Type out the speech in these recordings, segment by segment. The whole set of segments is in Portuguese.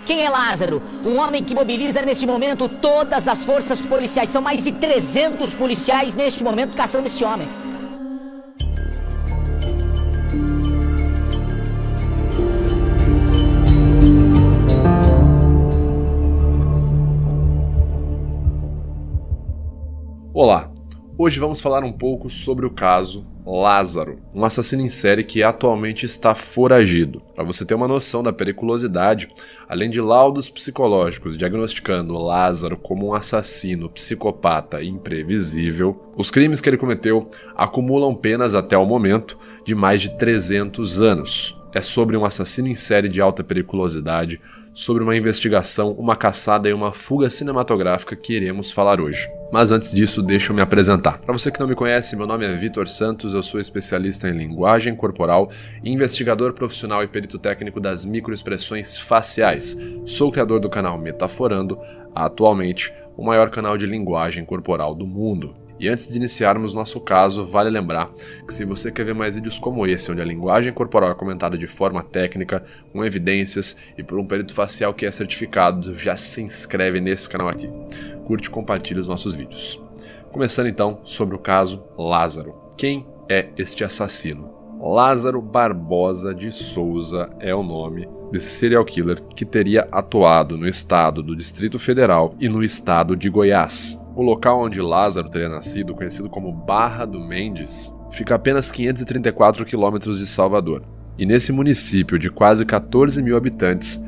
Quem é Lázaro? Um homem que mobiliza neste momento todas as forças policiais. São mais de 300 policiais neste momento caçando esse homem. Olá, hoje vamos falar um pouco sobre o caso Lázaro, um assassino em série que atualmente está foragido. Para você ter uma noção da periculosidade, além de laudos psicológicos diagnosticando Lázaro como um assassino, psicopata e imprevisível, os crimes que ele cometeu acumulam penas até o momento de mais de 300 anos. É sobre um assassino em série de alta periculosidade, sobre uma investigação, uma caçada e uma fuga cinematográfica que iremos falar hoje. Mas antes disso, deixa eu me apresentar. Para você que não me conhece, meu nome é Vitor Santos, eu sou especialista em linguagem corporal, investigador profissional e perito técnico das microexpressões faciais. Sou o criador do canal Metaforando, atualmente o maior canal de linguagem corporal do mundo. E antes de iniciarmos nosso caso, vale lembrar que se você quer ver mais vídeos como esse, onde a linguagem corporal é comentada de forma técnica, com evidências e por um perito facial que é certificado, já se inscreve nesse canal aqui. Curte e compartilha os nossos vídeos. Começando então sobre o caso Lázaro. Quem é este assassino? Lázaro Barbosa de Souza é o nome desse serial killer que teria atuado no estado do Distrito Federal e no estado de Goiás. O local onde Lázaro teria nascido, conhecido como Barra do Mendes, fica a apenas 534 quilômetros de Salvador. E nesse município de quase 14 mil habitantes,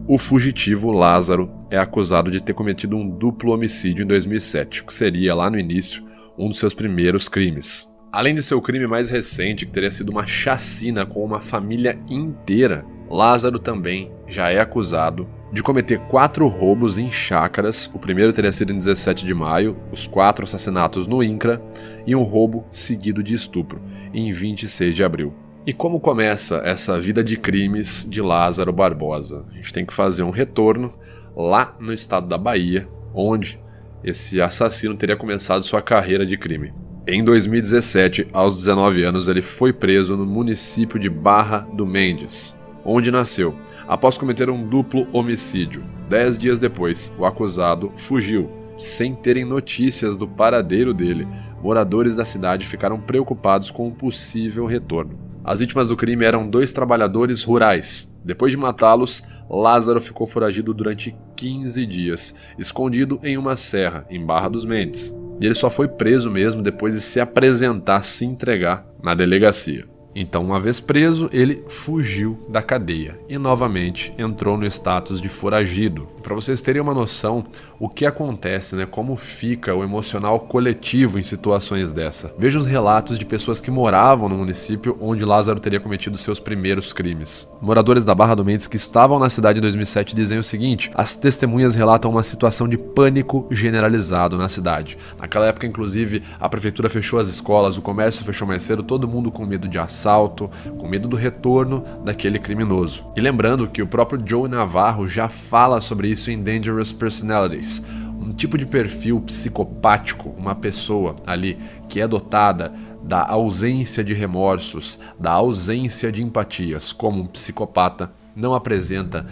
o fugitivo Lázaro é acusado de ter cometido um duplo homicídio em 2007, que seria, lá no início, um dos seus primeiros crimes. Além de seu crime mais recente, que teria sido uma chacina com uma família inteira, Lázaro também já é acusado de cometer 4 roubos em chácaras. O primeiro teria sido em 17 de maio, os 4 assassinatos no INCRA e um roubo seguido de estupro em 26 de abril. E como começa essa vida de crimes de Lázaro Barbosa? A gente tem que fazer um retorno lá no estado da Bahia, onde esse assassino teria começado sua carreira de crime. Em 2017, aos 19 anos, ele foi preso no município de Barra do Mendes, onde nasceu, após cometer um duplo homicídio. 10 dias depois, o acusado fugiu, sem terem notícias do paradeiro dele. Moradores da cidade ficaram preocupados com um possível retorno. As vítimas do crime eram 2 trabalhadores rurais. Depois de matá-los, Lázaro ficou foragido durante 15 dias, escondido em uma serra, em Barra dos Mendes. E ele só foi preso mesmo depois de se apresentar, se entregar na delegacia. Então, uma vez preso, ele fugiu da cadeia e novamente entrou no status de foragido. Para vocês terem uma noção, o que acontece, como fica o emocional coletivo em situações dessa. Veja os relatos de pessoas que moravam no município onde Lázaro teria cometido seus primeiros crimes. Moradores da Barra do Mendes que estavam na cidade em 2007 dizem o seguinte: as testemunhas relatam uma situação de pânico generalizado na cidade. Naquela época, inclusive, a prefeitura fechou as escolas, o comércio fechou mais cedo, todo mundo com medo de assalto, com medo do retorno daquele criminoso. E lembrando que o próprio Joe Navarro já fala sobre isso em Dangerous Personalities, um tipo de perfil psicopático, uma pessoa ali que é dotada da ausência de remorsos, da ausência de empatias, como um psicopata, não apresenta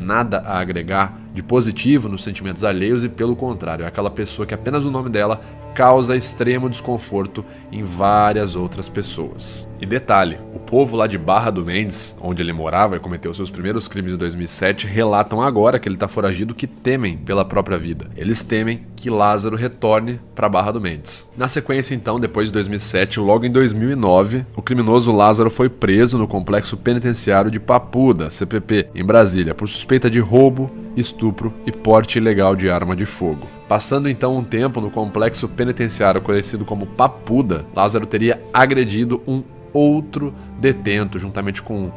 nada a agregar de positivo nos sentimentos alheios e, pelo contrário, é aquela pessoa que apenas o nome dela causa extremo desconforto em várias outras pessoas. E detalhe, o povo lá de Barra do Mendes, onde ele morava e cometeu seus primeiros crimes em 2007, relatam agora que ele está foragido, que temem pela própria vida. Eles temem que Lázaro retorne para Barra do Mendes. Na sequência, então, depois de 2007, logo em 2009, o criminoso Lázaro foi preso no complexo penitenciário de Papuda, CPP, em Brasília, por suspeita de roubo, estupro e porte ilegal de arma de fogo. Passando então um tempo no complexo penitenciário conhecido como Papuda, Lázaro teria agredido um outro detento, juntamente com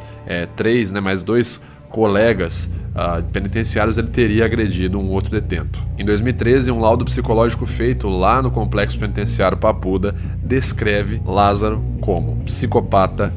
3, mais 2 colegas penitenciários, ele teria agredido um outro detento. Em 2013, um laudo psicológico feito lá no complexo penitenciário Papuda descreve Lázaro como psicopata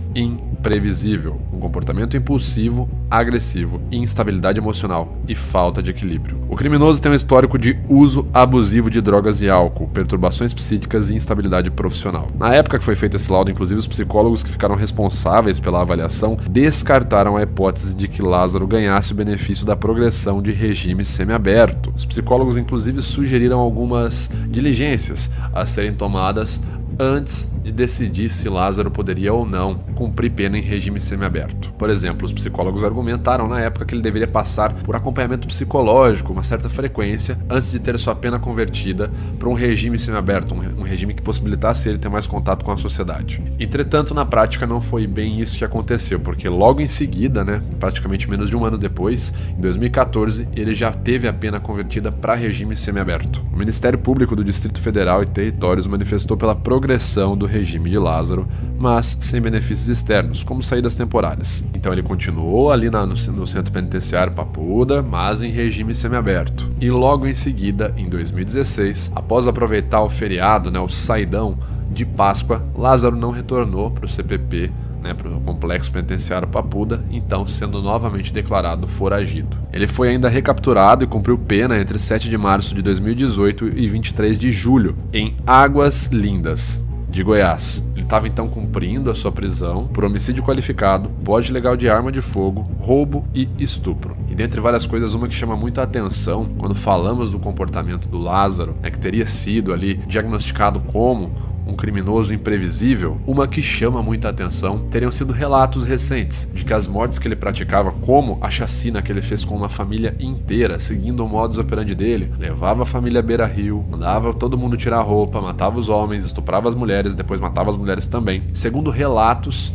imprevisível, com comportamento impulsivo, agressivo, instabilidade emocional e falta de equilíbrio. O criminoso tem um histórico de uso abusivo de drogas e álcool, perturbações psíquicas e instabilidade profissional. Na época que foi feito esse laudo, inclusive os psicólogos que ficaram responsáveis pela avaliação descartaram a hipótese de que Lázaro ganhasse o benefício da progressão de regime semiaberto. Os psicólogos inclusive sugeriram algumas diligências a serem tomadas antes de decidir se Lázaro poderia ou não cumprir pena em regime semiaberto. Por exemplo, os psicólogos argumentaram na época que ele deveria passar por acompanhamento psicológico uma certa frequência antes de ter sua pena convertida para um regime semiaberto, um regime que possibilitasse ele ter mais contato com a sociedade. Entretanto, na prática não foi bem isso que aconteceu, porque logo em seguida, praticamente menos de um ano depois, em 2014, ele já teve a pena convertida para regime semiaberto. O Ministério Público do Distrito Federal e Territórios manifestou pela progressão do regime de Lázaro, mas sem benefícios externos, como saídas temporárias. Então ele continuou ali no Centro Penitenciário Papuda, mas em regime semiaberto. E logo em seguida, em 2016, após aproveitar o feriado, o saidão de Páscoa, Lázaro não retornou para o CPP, para o Complexo Penitenciário Papuda, então sendo novamente declarado foragido. Ele foi ainda recapturado e cumpriu pena entre 7 de março de 2018 e 23 de julho, em Águas Lindas, de Goiás. Ele estava então cumprindo a sua prisão por homicídio qualificado, porte ilegal de arma de fogo, roubo e estupro. E dentre várias coisas, uma que chama muita atenção quando falamos do comportamento do Lázaro, que teria sido ali diagnosticado como um criminoso imprevisível, uma que chama muita atenção teriam sido relatos recentes de que as mortes que ele praticava, como a chacina que ele fez com uma família inteira, seguindo o modus operandi dele, levava a família à beira-rio, mandava todo mundo tirar a roupa, matava os homens, estuprava as mulheres, depois matava as mulheres também. Segundo relatos,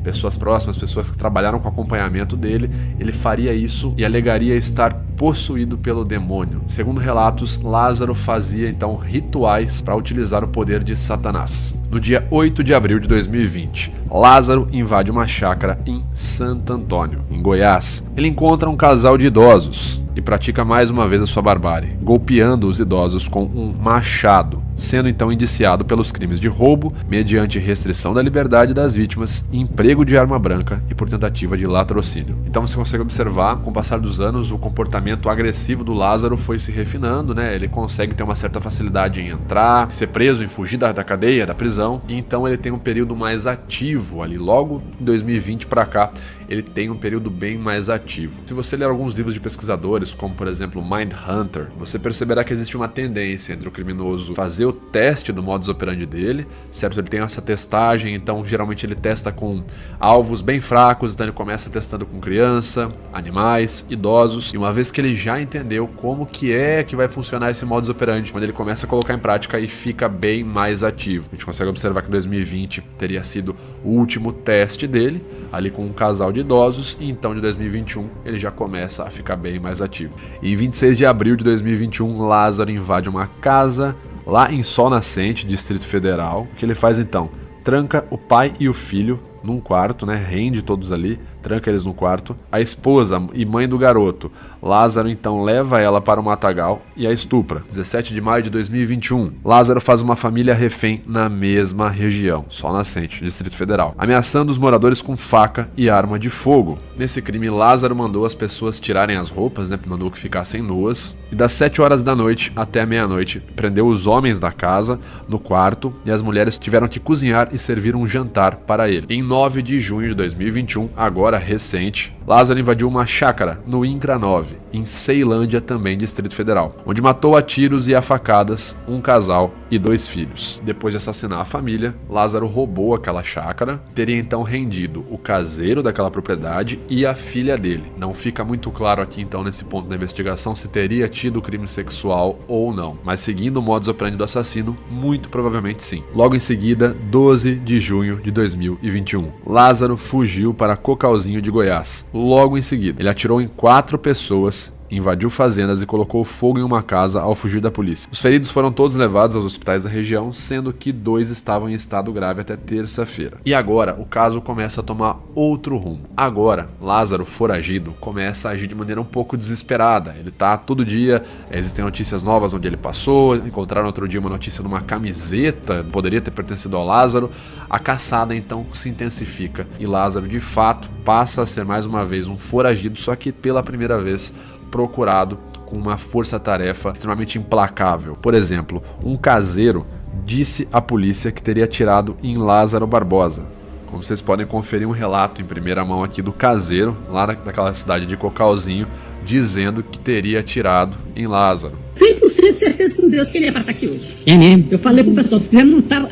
pessoas próximas, pessoas que trabalharam com acompanhamento dele, ele faria isso e alegaria estar possuído pelo demônio. Segundo relatos, Lázaro fazia então rituais para utilizar o poder de Satanás. No dia 8 de abril de 2020, Lázaro invade uma chácara em Santo Antônio, em Goiás. Ele encontra um casal de idosos e pratica mais uma vez a sua barbárie, golpeando os idosos com um machado, sendo então indiciado pelos crimes de roubo, mediante restrição da liberdade das vítimas, emprego de arma branca e por tentativa de latrocínio. Então você consegue observar, com o passar dos anos, o comportamento agressivo do Lázaro foi se refinando, Ele consegue ter uma certa facilidade em entrar, ser preso, em fugir da cadeia, da prisão, e então ele tem um período mais ativo ali, logo em 2020 para cá, ele tem um período bem mais ativo. Se você ler alguns livros de pesquisadores, como por exemplo Mindhunter, você perceberá que existe uma tendência entre o criminoso fazer o teste do modus operandi dele, certo? Ele tem essa testagem, então geralmente ele testa com alvos bem fracos, então ele começa testando com criança, animais, idosos, e uma vez que ele já entendeu como que vai funcionar esse modus operandi, quando ele começa a colocar em prática e fica bem mais ativo. A gente consegue observar que 2020 teria sido o último teste dele, ali com um casal de idosos, e então de 2021 ele já começa a ficar bem mais ativo. E em 26 de abril de 2021, Lázaro invade uma casa lá em Sol Nascente, Distrito Federal. O que ele faz então? Tranca o pai e o filho num quarto, rende todos ali, tranca eles no quarto. A esposa e mãe do garoto, Lázaro, então leva ela para o matagal e a estupra. 17 de maio de 2021, Lázaro faz uma família refém na mesma região, Sol Nascente, Distrito Federal, ameaçando os moradores com faca e arma de fogo. Nesse crime, Lázaro mandou as pessoas tirarem as roupas, mandou que ficassem nuas, e das 7 horas da noite até a meia-noite, prendeu os homens da casa no quarto e as mulheres tiveram que cozinhar e servir um jantar para ele. Em 9 de junho de 2021, agora recente, Lázaro invadiu uma chácara no INCRA 9, em Ceilândia, também Distrito Federal, onde matou a tiros e a facadas um casal e 2 filhos. Depois de assassinar a família, Lázaro roubou aquela chácara, teria então rendido o caseiro daquela propriedade e a filha dele. Não fica muito claro aqui então nesse ponto da investigação se teria tido crime sexual ou não, mas seguindo o modus operandi do assassino, muito provavelmente sim. Logo em seguida, 12 de junho de 2021, Lázaro fugiu para Cocalzinho de Goiás. Logo em seguida, ele atirou em 4 pessoas invadiu fazendas e colocou fogo em uma casa ao fugir da polícia. Os feridos foram todos levados aos hospitais da região, sendo que 2 estavam em estado grave até terça-feira. E agora, o caso começa a tomar outro rumo. Agora, Lázaro, foragido, começa a agir de maneira um pouco desesperada. Ele tá todo dia, existem notícias novas onde ele passou, encontraram outro dia uma notícia numa camiseta, poderia ter pertencido ao Lázaro. A caçada então se intensifica e Lázaro de fato passa a ser mais uma vez um foragido, só que pela primeira vez procurado com uma força-tarefa extremamente implacável. Por exemplo, um caseiro disse à polícia que teria atirado em Lázaro Barbosa. Como vocês podem conferir um relato em primeira mão aqui do caseiro, lá daquela cidade de Cocalzinho, dizendo que teria atirado em Lázaro. 100% certeza com Deus que ele ia passar aqui hoje. É mesmo? Eu falei pro pessoal, se quiser montar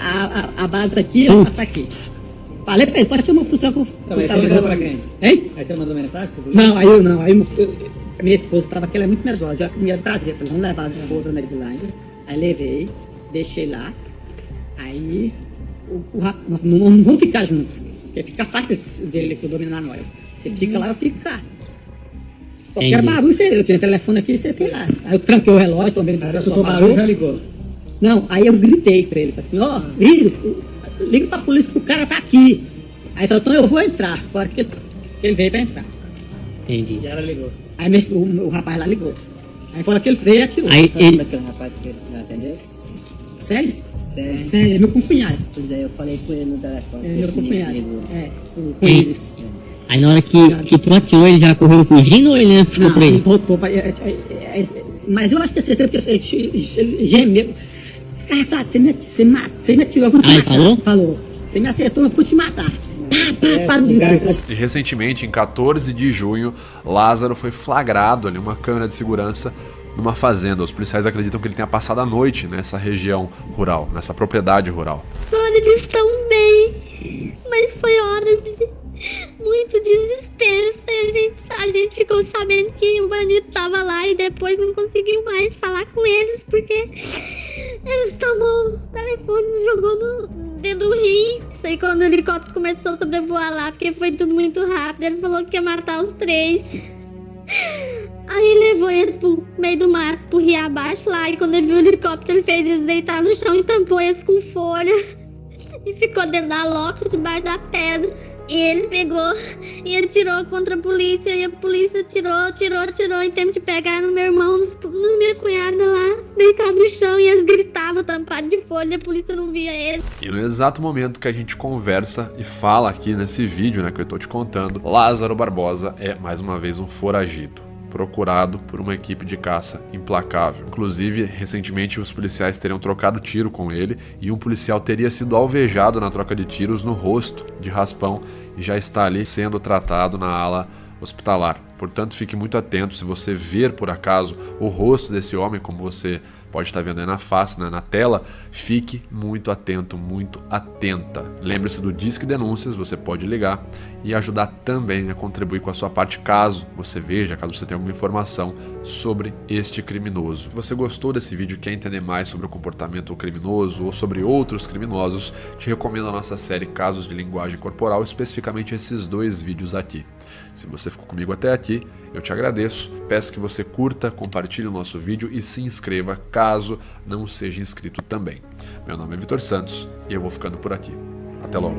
a base aqui, eu vou passar aqui. Falei pra ele, pode chamar pro pessoal que eu Aí você mandou pra quem? Hein? Aí você mandou mensagem? Não, aí eu não. Aí minha esposa tava aqui, ela é muito medrosa. Eu ia trazer, falei, vamos levar as esposas na Islândia. Aí levei, deixei lá. Aí não vamos ficar juntos. Porque fica fácil dele dominar nós. Você fica lá, eu fico cá. Qualquer barulho, eu tinha telefone aqui, você tem lá. Aí eu tranquei o relógio, também O barulho já ligou. Não, aí eu gritei pra ele, falei assim, liga pra polícia que o cara tá aqui. Aí ele falou, então eu vou entrar, fora que ele veio pra entrar. Entendi. E ela ligou. Aí o rapaz lá ligou. Aí falou que ele veio e atirou. Aí ele... Aquele rapaz que não atendeu? Sério? Sério? É, é meu cunhado. Pois é, eu falei com ele no telefone. É meu cunhado. Ligou. É, com eles. Aí na hora que tu atirou, ele já correu fugindo ou ele ficou Não, por ele aí? voltou pra... mas eu acho que é certeza que ele gemeu. Desgraçado, você me atirou, eu vou te matar. Falou? Falou. Você me acertou, eu vou te matar. Parou de gritar. E recentemente, em 14 de junho, Lázaro foi flagrado ali, uma câmera de segurança numa fazenda. Os policiais acreditam que ele tenha passado a noite nessa região rural, nessa propriedade rural. Agora eles estão bem, mas foi horas de muito desespero. A gente ficou sabendo que o bandido estava lá e depois não conseguiu mais falar com eles porque eles tomou o telefone e jogou dentro do rio. Isso aí quando o helicóptero começou a sobrevoar lá, porque foi tudo muito rápido. Ele falou que ia matar os 3. Aí levou eles pro meio do mato, pro rio abaixo lá. E quando ele viu o helicóptero, ele fez eles deitar no chão e tampou eles com folha. E ficou dentro da loca, debaixo da pedra. E ele pegou e atirou contra a polícia. E a polícia atirou em tempo de pegar no meu irmão, no minha cunhada lá, deitado no chão. E eles gritavam, tampados de folha, a polícia não via eles. E no exato momento que a gente conversa e fala aqui nesse vídeo, né, que eu tô te contando, Lázaro Barbosa é mais uma vez um foragido, procurado por uma equipe de caça implacável. Inclusive, recentemente os policiais teriam trocado tiro com ele e um policial teria sido alvejado na troca de tiros no rosto, de raspão, e já está ali sendo tratado na ala hospitalar. Portanto, fique muito atento. Se você ver por acaso o rosto desse homem, como você pode estar vendo aí na face, né, na tela, fique muito atento, muito atenta. Lembre-se do Disque Denúncias, você pode ligar e ajudar também a contribuir com a sua parte caso você veja, caso você tenha alguma informação sobre este criminoso. Se você gostou desse vídeo e quer entender mais sobre o comportamento criminoso ou sobre outros criminosos, te recomendo a nossa série Casos de Linguagem Corporal, especificamente esses 2 vídeos aqui. Se você ficou comigo até aqui, eu te agradeço. Peço que você curta, compartilhe o nosso vídeo e se inscreva caso não seja inscrito também. Meu nome é Vitor Santos e eu vou ficando por aqui. Até logo.